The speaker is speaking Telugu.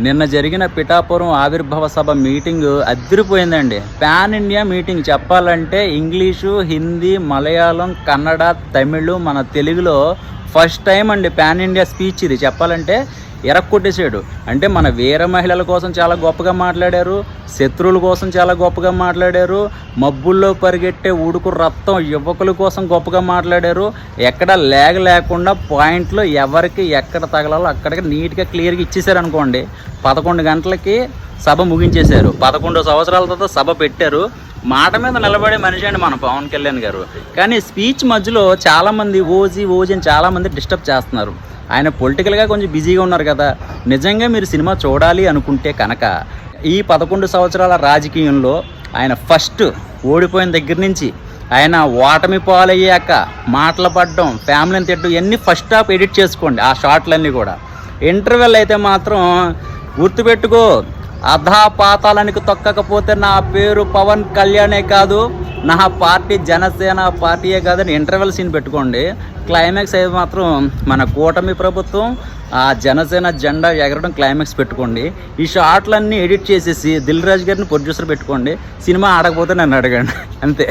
నిన్న జరిగిన పిఠాపురం ఆవిర్భావ సభ మీటింగ్ అదిరిపోయిందండి. పాన్ ఇండియా మీటింగ్ చెప్పాలంటే ఇంగ్లీషు, హిందీ, మలయాళం, కన్నడ, తమిళ్, మన తెలుగులో ఫస్ట్ టైం అండి పాన్ ఇండియా స్పీచ్ ఇది. చెప్పాలంటే ఎరక్కొట్టేసాడు. అంటే మన వీర మహిళల కోసం చాలా గొప్పగా మాట్లాడారు, శత్రువుల కోసం చాలా గొప్పగా మాట్లాడారు, మబ్బుల్లో పరిగెట్టే ఉడుకు రక్తం యువకుల కోసం గొప్పగా మాట్లాడారు. ఎక్కడ లేకుండా పాయింట్లు ఎవరికి ఎక్కడ తగలాలో అక్కడికి నీట్గా క్లియర్గా ఇచ్చేసారు అనుకోండి. 11 గంటలకి సభ ముగించేశారు. 11 సంవత్సరాల తర్వాత సభ పెట్టారు. మాట మీద నిలబడే మనిషి అండి మన పవన్ కళ్యాణ్ గారు. కానీ స్పీచ్ మధ్యలో చాలామంది ఓజీ అని చాలామంది డిస్టర్బ్ చేస్తున్నారు. ఆయన పొలిటికల్గా కొంచెం బిజీగా ఉన్నారు కదా. నిజంగా మీరు సినిమా చూడాలి అనుకుంటే కనుక ఈ 11 సంవత్సరాల రాజకీయంలో ఆయన ఫస్ట్ ఓడిపోయిన దగ్గర నుంచి ఆయన ఓటమి పాలయ్యాక మాటలు పడడం, ఫ్యామిలీని తిట్టడం ఇవన్నీ ఫస్ట్ హాఫ్ ఎడిట్ చేసుకోండి. ఆ షార్ట్లన్నీ కూడా. ఇంటర్వెల్ అయితే మాత్రం గుర్తుపెట్టుకో, అధాపాతాలనికి తొక్కకపోతే నా పేరు పవన్ కళ్యాణే కాదు, నా పార్టీ జనసేన పార్టీయే కాదని ఇంటర్వెల్ సీన్ పెట్టుకోండి. క్లైమాక్స్ అయితే మాత్రం మన కూటమి ప్రభుత్వం ఆ జనసేన జెండా ఎగరడం క్లైమాక్స్ పెట్టుకోండి. ఈ షార్ట్లన్నీ ఎడిట్ చేసేసి దిల్ రాజు గారిని ప్రొడ్యూసర్ పెట్టుకోండి. సినిమా ఆడకపోతే నన్ను అడగండి, అంతే.